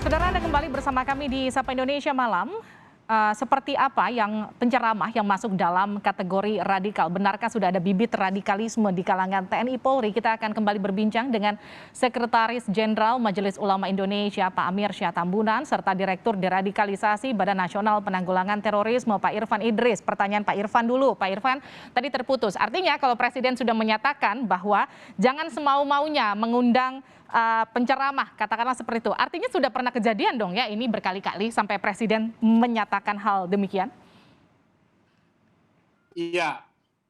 Saudara, Anda kembali bersama kami di Sapa Indonesia Malam. Seperti apa yang penceramah yang masuk dalam kategori radikal? Benarkah sudah ada bibit radikalisme di kalangan TNI Polri? Kita akan kembali berbincang dengan Sekretaris Jenderal Majelis Ulama Indonesia Pak Amir Syah Tambunan serta Direktur Deradikalisasi Badan Nasional Penanggulangan Terorisme Pak Irfan Idris. Pertanyaan Pak Irfan dulu. Pak Irfan, tadi terputus. Artinya kalau Presiden sudah menyatakan bahwa jangan semau-maunya mengundang penceramah, katakanlah seperti itu. Artinya sudah pernah kejadian dong ya ini berkali-kali sampai Presiden menyatakan hal demikian? Iya,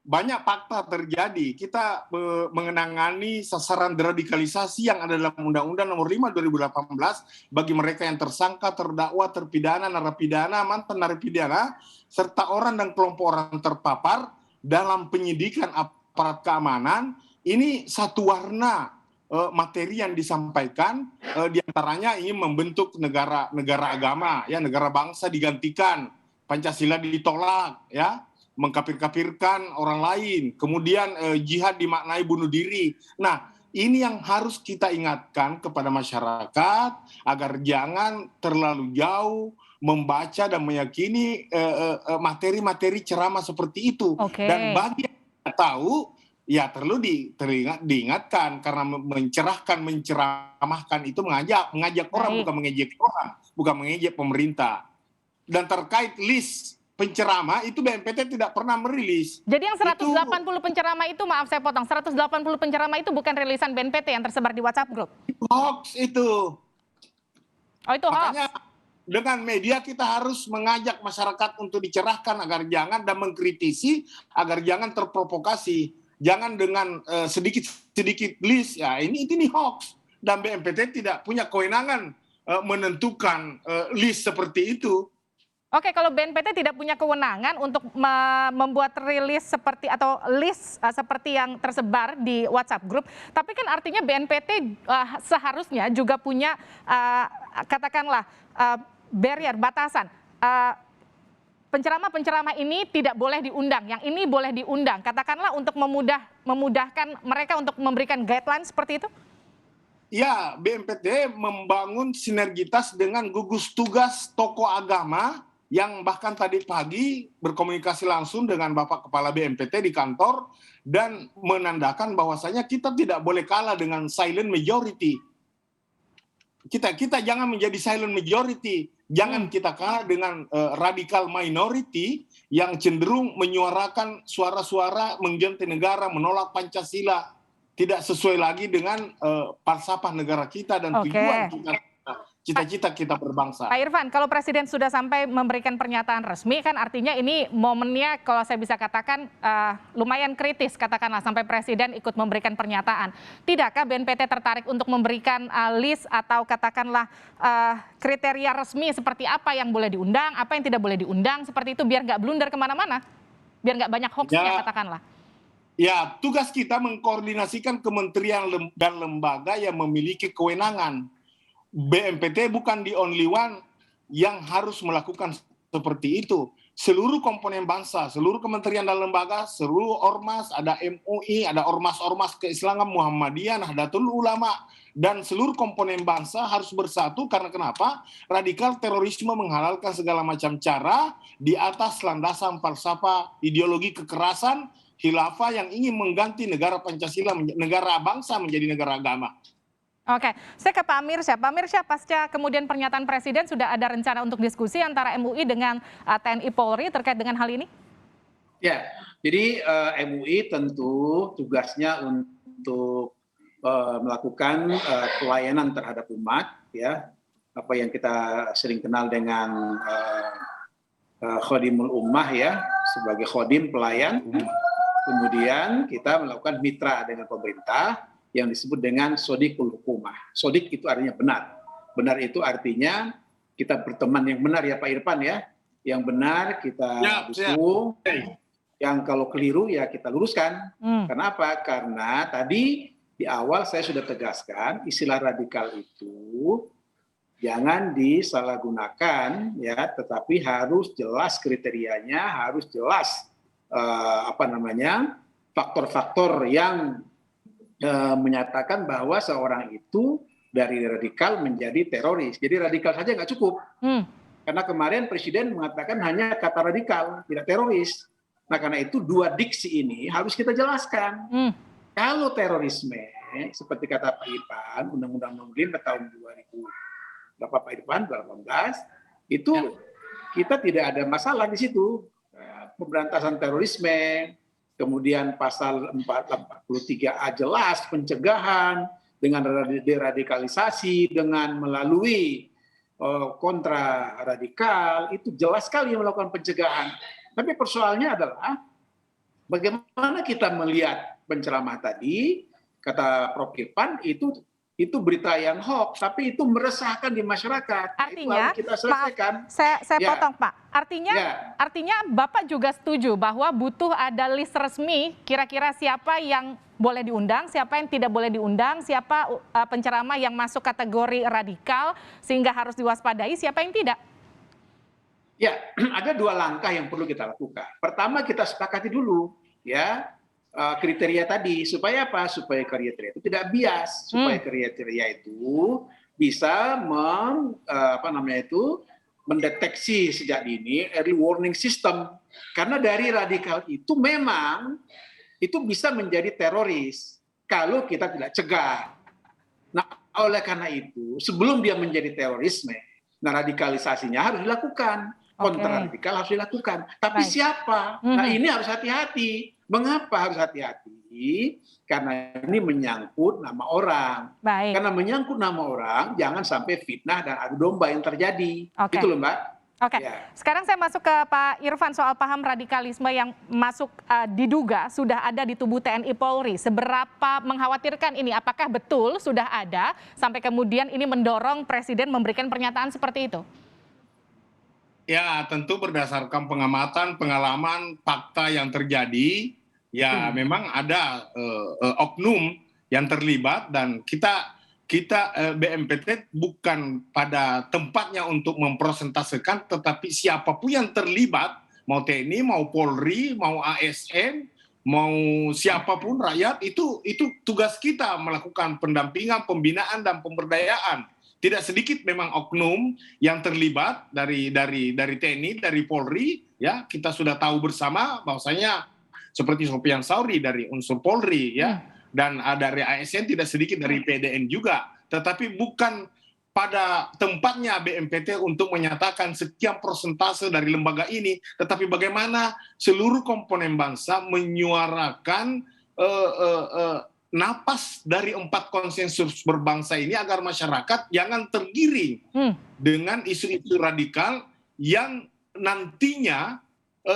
banyak fakta terjadi. Kita mengenangani sasaran deradikalisasi yang ada dalam Undang-Undang Nomor 5 2018 bagi mereka yang tersangka, terdakwa, terpidana, narapidana, mantan narapidana, serta orang dan kelompok orang terpapar dalam penyidikan aparat keamanan. Ini satu warna materi yang disampaikan, diantaranya ingin membentuk negara agama, ya, negara bangsa digantikan, Pancasila ditolak, ya, mengkafir-kafirkan orang lain, kemudian jihad dimaknai bunuh diri. Nah, ini yang harus kita ingatkan kepada masyarakat agar jangan terlalu jauh membaca dan meyakini materi-materi ceramah seperti itu. Dan bagi yang tidak tahu, ya perlu diingatkan karena menceramahkan itu mengajak orang, bukan mengejek orang, bukan mengejek pemerintah. Dan terkait list penceramah itu BNPT tidak pernah merilis. Jadi yang 180 penceramah itu, maaf saya potong, 180 penceramah itu bukan rilisan BNPT yang tersebar di WhatsApp Group? Itu hoax itu. Oh, itu hoax. Makanya dengan media kita harus mengajak masyarakat untuk dicerahkan agar jangan dan mengkritisi agar jangan terprovokasi. Jangan dengan sedikit list, ya ini hoax. Dan BNPT tidak punya kewenangan menentukan list seperti itu. Oke, kalau BNPT tidak punya kewenangan untuk membuat rilis seperti atau list seperti yang tersebar di WhatsApp Group, tapi kan artinya BNPT seharusnya juga punya katakanlah barrier, batasan. Penceramah-penceramah ini tidak boleh diundang, yang ini boleh diundang. Katakanlah untuk memudahkan mereka untuk memberikan guideline seperti itu? Ya, BNPT membangun sinergitas dengan gugus tugas tokoh agama yang bahkan tadi pagi berkomunikasi langsung dengan Bapak Kepala BNPT di kantor dan menandakan bahwasanya kita tidak boleh kalah dengan silent majority. Kita jangan menjadi silent majority. Jangan kita kalah dengan radical minority yang cenderung menyuarakan suara-suara mengganti negara, menolak Pancasila. Tidak sesuai lagi dengan falsafah negara kita dan tujuan kita, cita-cita kita berbangsa. Pak Irfan, kalau Presiden sudah sampai memberikan pernyataan resmi, kan artinya ini momennya kalau saya bisa katakan lumayan kritis, katakanlah sampai Presiden ikut memberikan pernyataan. Tidakkah BNPT tertarik untuk memberikan list atau katakanlah kriteria resmi seperti apa yang boleh diundang, apa yang tidak boleh diundang, seperti itu biar nggak blunder kemana-mana, biar nggak banyak hoaxnya katakanlah. Ya, tugas kita mengkoordinasikan kementerian dan lembaga yang memiliki kewenangan. BNPT bukan the only one yang harus melakukan seperti itu. Seluruh komponen bangsa, seluruh kementerian dan lembaga, seluruh ormas, ada MUI, ada ormas-ormas keislaman, Muhammadiyah, Nahdlatul Ulama, dan seluruh komponen bangsa harus bersatu karena kenapa? Radikal terorisme menghalalkan segala macam cara di atas landasan falsafah ideologi kekerasan, khilafah yang ingin mengganti negara Pancasila, negara bangsa menjadi negara agama. Oke, saya ke Pak Amir Syah. Pak Amir Syah, pasca kemudian pernyataan Presiden sudah ada rencana untuk diskusi antara MUI dengan TNI Polri terkait dengan hal ini? Ya, jadi MUI tentu tugasnya untuk melakukan pelayanan terhadap umat, ya, apa yang kita sering kenal dengan Khodimul Ummah, ya, sebagai khodim pelayan. Kemudian kita melakukan mitra dengan pemerintah yang disebut dengan sodikul hukumah. Sodik itu artinya benar. Benar itu artinya kita berteman yang benar, ya Pak Irfan, ya. Yang benar kita dukung, yang kalau keliru ya kita luruskan. Kenapa? Karena tadi di awal saya sudah tegaskan istilah radikal itu jangan disalahgunakan, ya, tetapi harus jelas kriterianya, harus jelas faktor-faktor yang menyatakan bahwa seorang itu dari radikal menjadi teroris. Jadi radikal saja nggak cukup. Karena kemarin Presiden mengatakan hanya kata radikal, tidak teroris. Nah karena itu dua diksi ini harus kita jelaskan. Kalau terorisme, seperti kata Pak Irfan, Undang-Undang Nomor 5 tahun 2000, Pak Irfan 2018, itu kita tidak ada masalah di situ. Pemberantasan terorisme, kemudian pasal 43A jelas pencegahan dengan deradikalisasi, dengan melalui kontra radikal, itu jelas sekali melakukan pencegahan. Tapi persoalannya adalah bagaimana kita melihat penceramah tadi, kata Prof. Irfan, itu berita yang hoax, tapi itu meresahkan di masyarakat. Artinya, itu kita selesaikan. Maaf, saya potong Pak. Artinya Bapak juga setuju bahwa butuh ada list resmi kira-kira siapa yang boleh diundang, siapa yang tidak boleh diundang, siapa penceramah yang masuk kategori radikal sehingga harus diwaspadai, siapa yang tidak? Ya, ada dua langkah yang perlu kita lakukan. Pertama, kita sepakati dulu ya kriteria tadi, supaya apa? Supaya kriteria itu tidak bias, supaya kriteria itu bisa mendeteksi sejak dini, early warning system. Karena dari radikal itu memang itu bisa menjadi teroris kalau kita tidak cegah. Nah, oleh karena itu, sebelum dia menjadi terorisme, nah radikalisasinya harus dilakukan, kontra radikal harus dilakukan. Tapi siapa? Nah, ini harus hati-hati. Mengapa harus hati-hati? Karena ini menyangkut nama orang. Karena menyangkut nama orang, jangan sampai fitnah dan adu domba yang terjadi. Gitu loh, Mbak. Oke, sekarang saya masuk ke Pak Irfan soal paham radikalisme yang masuk diduga sudah ada di tubuh TNI Polri. Seberapa mengkhawatirkan ini? Apakah betul sudah ada sampai kemudian ini mendorong Presiden memberikan pernyataan seperti itu? Ya, tentu berdasarkan pengamatan, pengalaman, fakta yang terjadi, ya memang ada oknum yang terlibat dan kita BNPT bukan pada tempatnya untuk mempresentasekan, tetapi siapapun yang terlibat, mau TNI, mau Polri, mau ASN, mau siapapun rakyat, itu tugas kita melakukan pendampingan, pembinaan dan pemberdayaan. Tidak sedikit memang oknum yang terlibat dari TNI, dari Polri, ya kita sudah tahu bersama bahwasanya seperti Sofyan Sauri dari unsur Polri, ya. Dan dari ASN tidak sedikit dari PDN juga, tetapi bukan pada tempatnya BNPT untuk menyatakan sekian persentase dari lembaga ini, tetapi bagaimana seluruh komponen bangsa menyuarakan napas dari 4 konsensus berbangsa ini agar masyarakat jangan tergiring dengan isu-isu radikal yang nantinya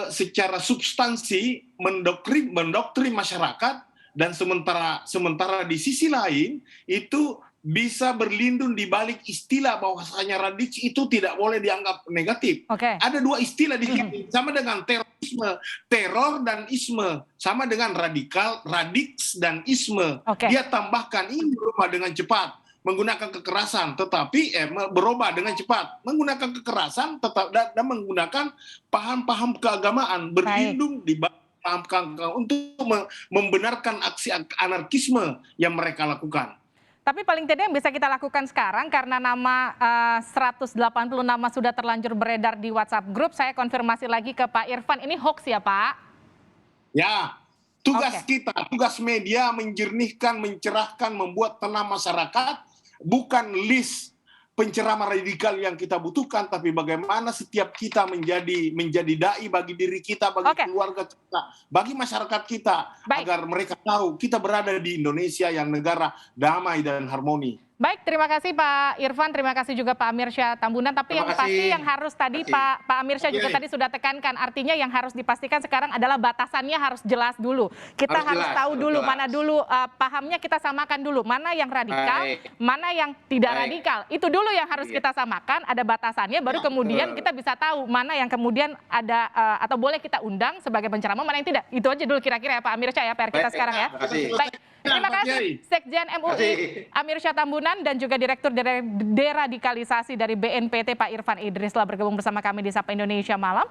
secara substansi mendoktrin masyarakat. Dan sementara di sisi lain itu bisa berlindung di balik istilah bahwasanya radikal itu tidak boleh dianggap negatif. Ada 2 istilah di sini, sama dengan terorisme, teror dan isme, sama dengan radikal, radiks dan isme. Dia tambahkan ini berubah dengan cepat, menggunakan kekerasan, tetapi berubah dengan cepat, menggunakan kekerasan tetap dan menggunakan paham-paham keagamaan, berlindung di balik untuk membenarkan aksi anarkisme yang mereka lakukan. Tapi paling tidak yang bisa kita lakukan sekarang karena nama 180 nama sudah terlanjur beredar di WhatsApp grup, saya konfirmasi lagi ke Pak Irfan, ini hoax ya Pak? Ya, tugas kita, tugas media menjernihkan, mencerahkan, membuat tenang masyarakat, bukan list penceramah radikal yang kita butuhkan, tapi bagaimana setiap kita menjadi dai bagi diri kita, bagi keluarga kita, bagi masyarakat kita, agar mereka tahu kita berada di Indonesia yang negara damai dan harmoni. Baik, terima kasih Pak Irfan, terima kasih juga Pak Amirsyah Tambunan. Tapi yang pasti yang harus tadi Pak Amirsyah juga tadi sudah tekankan, artinya yang harus dipastikan sekarang adalah batasannya harus jelas dulu. Kita harus tahu dulu mana dulu pahamnya, kita samakan dulu mana yang radikal, mana yang tidak radikal. Itu dulu yang harus kita samakan, ada batasannya, baru kemudian kita bisa tahu mana yang kemudian ada atau boleh kita undang sebagai penceramah, mana yang tidak. Itu aja dulu kira-kira ya Pak Amirsyah ya, PR kita sekarang ya. Baik. Terima kasih Sekjen MUI Amirsyah Tambunan dan juga Direktur Deradikalisasi dari BNPT Pak Irfan Idris telah bergabung bersama kami di Sapa Indonesia Malam.